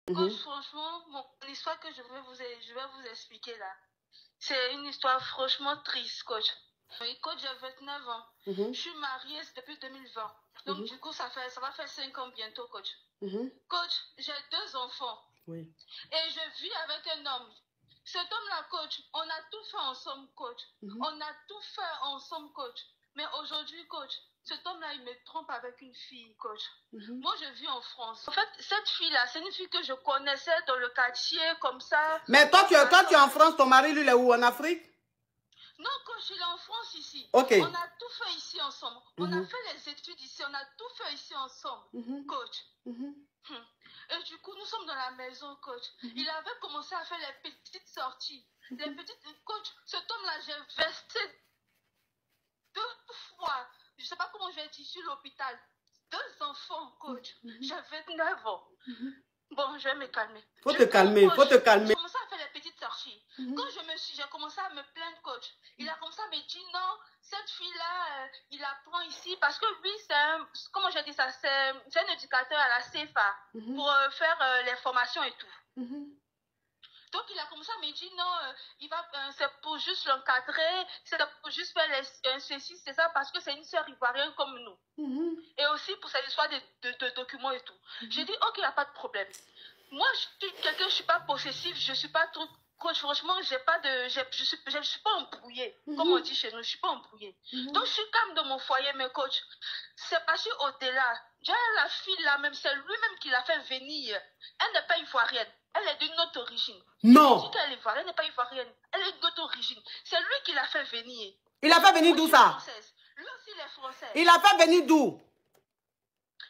Coach, franchement, l'histoire que je vais vous expliquer là, c'est une histoire franchement triste, coach. Oui, coach, j'ai 29 ans. Je suis mariée depuis 2020. Donc, du coup, ça va faire 5 ans bientôt, coach. Coach, j'ai 2 enfants. Oui. Et je vis avec un homme. Cet homme-là, coach, on a tout fait ensemble, coach. On a tout fait ensemble, coach. Mais aujourd'hui, coach, cet homme-là, il me trompe avec une fille, coach. Moi, je vis en France. En fait, cette fille-là, c'est une fille que je connaissais dans le quartier, comme ça. Mais toi, tu es en France, ton mari, lui, il est où? En Afrique? Non, coach, il est en France ici. Ok. On a tout fait ici ensemble. On a fait les études ici. On a tout fait ici ensemble, coach. Et du coup, nous sommes dans la maison, coach. Il avait commencé à faire les petites sorties. Les petites... Coach, cet homme-là, j'ai vesté 2 fois. Je ne sais pas comment je vais dire sur l'hôpital. 2 enfants, coach. J'avais 9 ans. Bon, je vais me calmer. Faut te calmer. J'ai commencé à faire les petites sorties. Quand j'ai commencé à me plaindre, coach, il a commencé à me dire non, cette fille-là, il apprend ici parce que lui, comment j'ai dit ça, c'est un éducateur à la CFA pour faire les formations et tout. Donc, il a commencé à me dire non, c'est pour juste l'encadrer, c'est pour juste faire ceci, c'est ça, parce que c'est une sœur ivoirienne comme nous. Et aussi pour cette histoire de documents et tout. J'ai dit, ok, il n'y a pas de problème. Moi, je suis quelqu'un, je ne suis pas possessive, je ne suis pas trop... Coach, franchement, je ne suis pas embrouillée. Comme on dit chez nous, je ne suis pas embrouillée. Donc, je suis calme dans mon foyer, mais coach, c'est passé au-delà. Déjà, la fille là, même, c'est lui-même qui l'a fait venir. Elle n'est pas ivoirienne. Elle est d'une autre origine. Non. Il dit qu'elle est ivoirienne, elle n'est pas ivoirienne. Elle est d'une autre origine. C'est lui qui l'a fait venir. Il a fait venir d'où ça? Lui aussi, il est français. Il a fait venir d'où?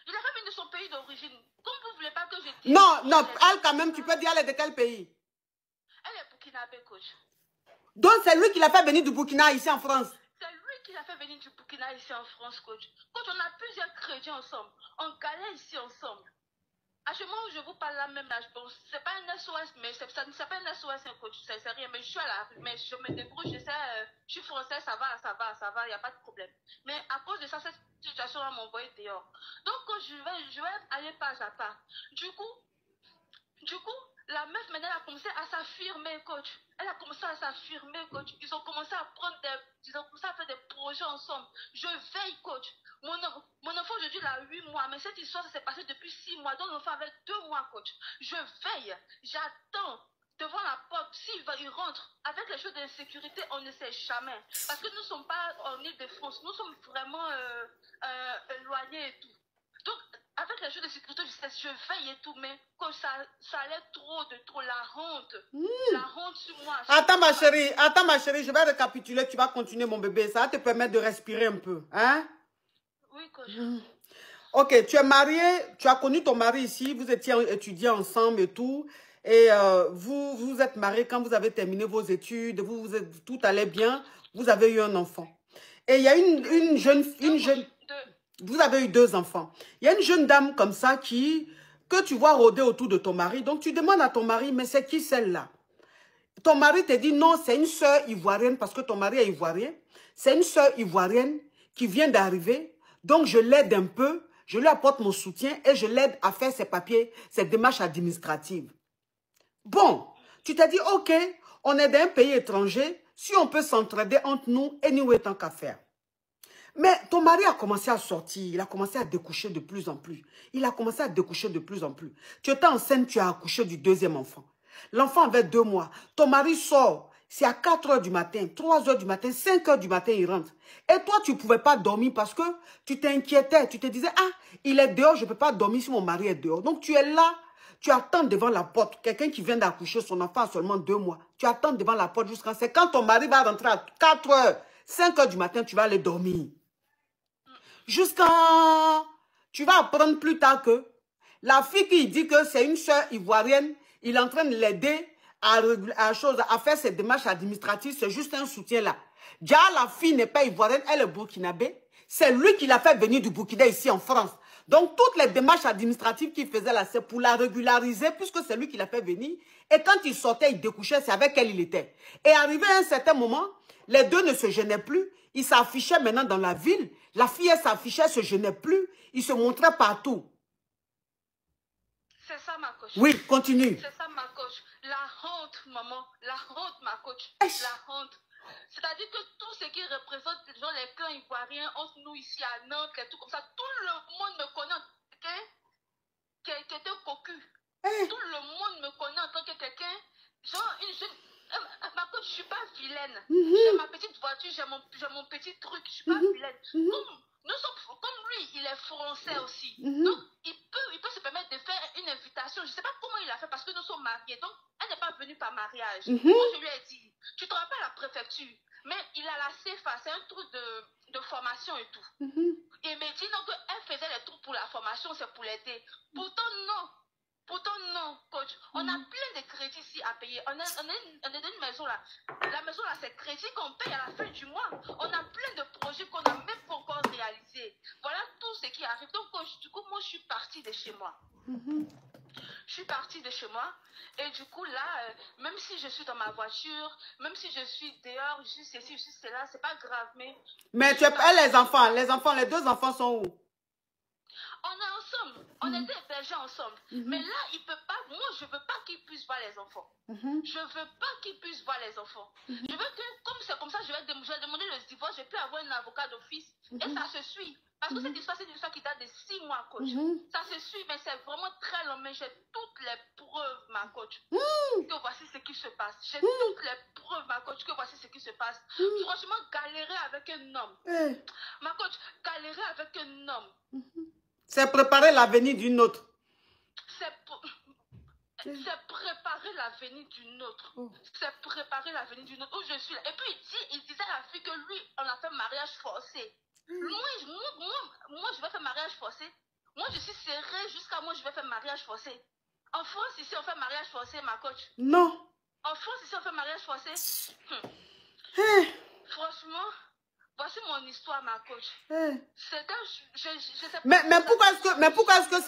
Il a fait venir de son pays d'origine. Comme vous ne voulez pas que je dise. Non, elle quand même, tu peux dire, elle est de quel pays? Elle est burkinabé, coach. Donc c'est lui qui l'a fait venir du Burkina ici en France? C'est lui qui l'a fait venir du Burkina ici en France, coach. Coach, on a plusieurs crédits ensemble. On galère ici ensemble. À ce moment où je vous parle là même, là, bon, c'est pas un SOS, mais c'est pas un SOS, un coach, c'est rien. Mais je suis à la rue, mais je me débrouille, je sais, je suis français, ça va, il n'y a pas de problème. Mais à cause de ça, cette situation-là m'a envoyé dehors. Donc, quand je vais aller pas à pas. Du coup, la meuf, maintenant, elle a commencé à s'affirmer, coach. Elle a commencé à s'affirmer, coach. Ils ont commencé à faire des projets ensemble. Je veille, coach. Mon enfant, aujourd'hui, il a 8 mois. Mais cette histoire, ça s'est passé depuis 6 mois. Donc, l'enfant avait 2 mois, coach. Je veille. J'attends devant la porte. Il rentre. Avec les choses d'insécurité, on ne sait jamais. Parce que nous ne sommes pas en Île-de-France. Nous sommes vraiment éloignés et tout. Donc, avec les choses de sécurité, je veille et tout, mais quand ça allait trop, la honte sur moi. Attends ma chérie, je vais récapituler, tu vas continuer mon bébé, ça va te permettre de respirer un peu, hein? Oui, coach. Ok, tu es marié, tu as connu ton mari ici, vous étiez étudiants ensemble et tout, et vous êtes mariés quand vous avez terminé vos études, tout allait bien, vous avez eu un enfant. Et il y a une jeune... Vous avez eu 2 enfants. Il y a une jeune dame comme ça que tu vois rôder autour de ton mari. Donc, tu demandes à ton mari, mais c'est qui celle-là? Ton mari te dit non, c'est une sœur ivoirienne parce que ton mari est ivoirien. C'est une sœur ivoirienne qui vient d'arriver. Donc, je l'aide un peu. Je lui apporte mon soutien et je l'aide à faire ses papiers, ses démarches administratives. Bon, tu t'es dit, ok, on est d'un pays étranger. Si on peut s'entraider entre nous, anyway, tant qu'à faire. Mais ton mari a commencé à sortir, il a commencé à découcher de plus en plus. Il a commencé à découcher de plus en plus. Tu étais enceinte, tu as accouché du 2e enfant. L'enfant avait 2 mois. Ton mari sort, c'est à 4 h du matin, 3 h du matin, 5 h du matin, il rentre. Et toi, tu ne pouvais pas dormir parce que tu t'inquiétais. Tu te disais, ah, il est dehors, je ne peux pas dormir si mon mari est dehors. Donc, tu es là, tu attends devant la porte. Quelqu'un qui vient d'accoucher, son enfant a seulement 2 mois. Tu attends devant la porte jusqu'à... C'est quand ton mari va rentrer à 4 h, 5 h du matin, tu vas aller dormir. Jusqu'à... Tu vas apprendre plus tard que la fille qui dit que c'est une sœur ivoirienne, il est en train de l'aider à faire ses démarches administratives, c'est juste un soutien là. Déjà, la fille n'est pas ivoirienne, elle est burkinabé. C'est lui qui l'a fait venir du Burkina ici en France. Donc, toutes les démarches administratives qu'il faisait là, c'est pour la régulariser, puisque c'est lui qui l'a fait venir. Et quand il sortait, il découchait, c'est avec elle il était. Et arrivé à un certain moment, les deux ne se gênaient plus. Ils s'affichaient maintenant dans la ville. La fille, elle s'affichait, elle ne se gênait plus. Ils se montraient partout. C'est C'est ça, ma coach. Oui, continue. C'est ça, ma coach. La honte, maman. La honte, ma coach. La honte. C'est-à-dire que tout ce qui représente genre, les clans ivoiriens, entre nous ici à Nantes, les trucs comme ça, tout le monde me connaît en tant que quelqu'un qui a été cocu. Tout le monde me connaît en tant que quelqu'un, genre une jeune... Ma coach, je suis pas vilaine. J'ai ma petite voiture, j'ai mon petit truc, je suis pas vilaine. Comme lui, il est français aussi. Donc, il peut se permettre de faire une invitation. Je ne sais pas comment il a fait parce que nous sommes mariés. Donc, elle n'est pas venue par mariage. Moi, je lui ai dit, tu te rappelles la préfecture, mais il a la CFA, c'est un truc de formation et tout. Et il me dit non, qu'elle faisait les trucs pour la formation, c'est pour l'aider. Pourtant, non, coach. On a plein de crédits ici à payer. On est dans une maison là. La maison là, c'est crédit qu'on paye à la fin du mois. On a plein de projets qu'on n'a même pas encore réalisés. Voilà tout ce qui arrive. Donc, coach, du coup, moi, je suis partie de chez moi. Je suis partie de chez moi. Et du coup, là, même si je suis dans ma voiture, même si je suis dehors, juste ceci, juste cela, c'est pas grave. Mais tu as les enfants, les deux enfants sont où? On est ensemble, on était hébergés ensemble. Mais là, il peut pas, moi, je veux pas qu'il puisse voir les enfants. Je veux pas qu'il puisse voir les enfants. Je veux que, comme c'est comme ça, je vais demander le divorce, je peux avoir un avocat d'office. Et ça se suit. Parce que cette histoire, c'est une histoire qui date de 6 mois, coach. Ça se suit, mais c'est vraiment très long. Mais j'ai toutes les preuves, ma coach, que voici ce qui se passe. J'ai toutes les preuves, ma coach, que voici ce qui se passe. Franchement, galérer avec un homme. Ma coach, galérer avec un homme. C'est préparer l'avenir d'une autre. C'est préparer l'avenir d'une autre. C'est préparer l'avenir d'une autre. Où je suis là. Et puis il disait à la fille que lui, on a fait mariage forcé. Moi, je vais faire mariage forcé. Moi, je suis serrée jusqu'à moi, je vais faire mariage forcé. En France, ici, on fait mariage forcé, ma coach. Non. En France, ici, on fait mariage forcé. Franchement, voici mon histoire, ma coach. Mais pourquoi est-ce que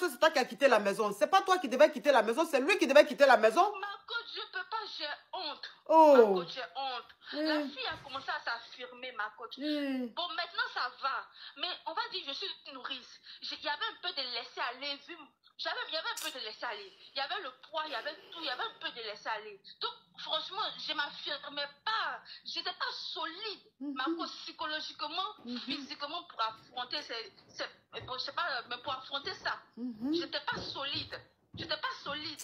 c'est toi qui as quitté la maison? C'est pas toi qui devais quitter la maison, c'est lui qui devait quitter la maison. Ma coach, je peux pas, j'ai honte. Oh. Ma coach, j'ai honte. La fille a commencé à s'affirmer, ma coach. Bon, maintenant ça va. Mais on va dire, je suis une nourrice. Il y avait un peu de laisser aller, il y avait un peu de laisser aller. Il y avait le poids, il y avait tout, il y avait un peu de laisser aller. Donc, franchement, je m'affirmais pas. J'étais pas solide, ma coach, psychologiquement, physiquement, pour affronter je sais pas, mais pour affronter ça. J'étais pas solide. J'étais pas solide.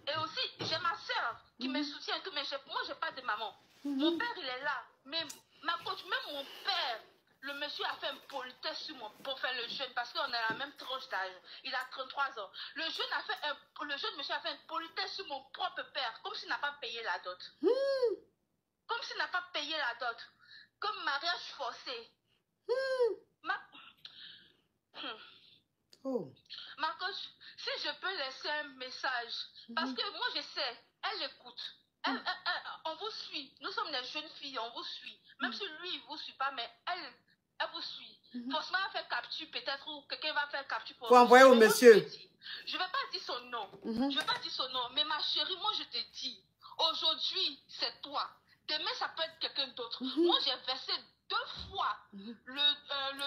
Et aussi, j'ai ma soeur qui me soutient, mais moi, j'ai pas de maman. Mon père, il est là. Mais ma coach, même mon père, le monsieur a fait un politesse sur moi pour faire le jeune, parce qu'on a la même tranche d'âge. Il a 33 ans. Le jeune monsieur a fait une politesse sur mon propre père, comme s'il n'a pas payé la dot. Comme s'il n'a pas payé la dot. Comme mariage forcé. Ma coach, si je peux laisser un message, parce que moi je sais, elle écoute. On vous suit. Nous sommes des jeunes filles, on vous suit. Même si lui, il ne vous suit pas, mais elle vous suit. Forcément, elle fait capture peut-être, ou quelqu'un va faire capture pour envoyer au monsieur. Je ne vais pas dire son nom. Je ne vais pas dire son nom. Mais ma chérie, moi, je te dis, aujourd'hui, c'est toi. Demain, ça peut être quelqu'un d'autre. Moi, j'ai versé 2 fois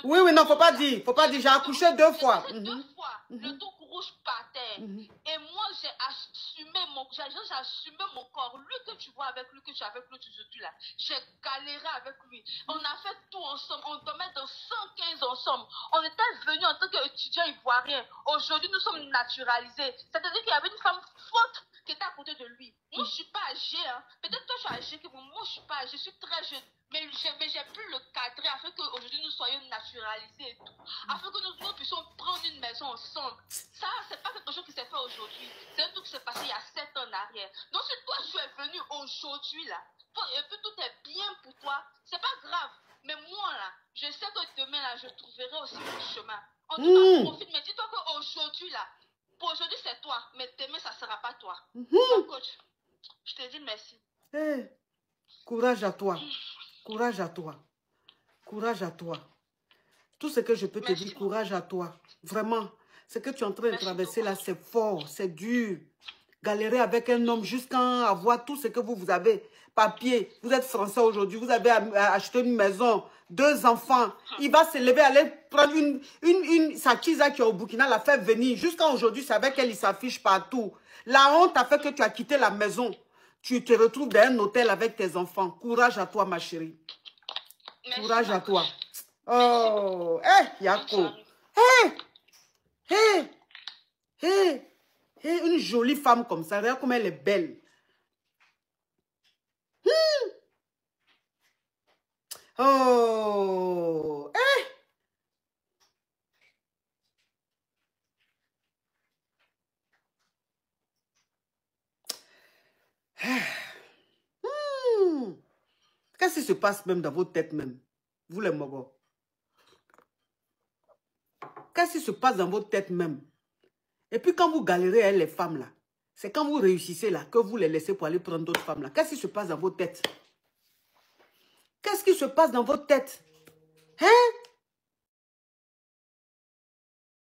oui, non, faut pas dire. Faut pas dire, j'ai accouché 2 fois. J'ai 2 fois le truc rouge par terre. Et moi, j'ai assumé mon corps. Lui que tu vois avec lui, que tu as avec lui aujourd'hui là, j'ai galéré avec lui. On a fait tout ensemble. On dormait dans 115 ensemble. On était venus en tant qu'étudiants ivoiriens. Aujourd'hui, nous sommes naturalisés. C'est-à-dire qu'il y avait une femme forte qui était à côté de lui. Moi, je ne suis pas âgée. Hein. Peut-être que je suis âgée, moi, je ne suis pas âgée. Je suis très jeune. Mais j'ai pu le cadrer afin qu'aujourd'hui nous soyons naturalisés et tout. Afin que nous puissions prendre une maison ensemble. Ça, c'est pas quelque chose qui s'est fait aujourd'hui. C'est un truc qui s'est passé il y a 7 ans en arrière. Donc si toi tu es venu aujourd'hui là, et que tout est bien pour toi, c'est pas grave. Mais moi là, je sais que demain là, je trouverai aussi mon chemin. En tout cas, profite. Mais dis-toi qu'aujourd'hui là, pour aujourd'hui c'est toi, mais demain ça sera pas toi. Coach, je te dis merci. Courage à toi. Courage à toi. Courage à toi. Tout ce que je peux te dire, courage à toi. Vraiment. Ce que tu es en train de traverser là, c'est fort, c'est dur. galérer avec un homme jusqu'à avoir tout ce que vous avez. Papier, vous êtes français aujourd'hui, vous avez acheté une maison, 2 enfants. Il va se lever, aller prendre sa kisa qui est au Burkina, la faire venir. Jusqu'à aujourd'hui, c'est avec elle, il s'affiche partout. La honte a fait que tu as quitté la maison. Tu te retrouves dans un hôtel avec tes enfants. Courage à toi, ma chérie. Merci, Courage à ma toi. coach. Oh, hé, Yako. Hé, une jolie femme comme ça. Regarde comme elle est belle. Oh, Qu'est-ce qui se passe même dans votre tête même? Vous les mogos. Qu'est-ce qui se passe dans votre tête même? Et puis quand vous galérez avec les femmes là, c'est quand vous réussissez là que vous les laissez pour aller prendre d'autres femmes là. Qu'est-ce qui se passe dans votre tête? Qu'est-ce qui se passe dans votre tête? Hein?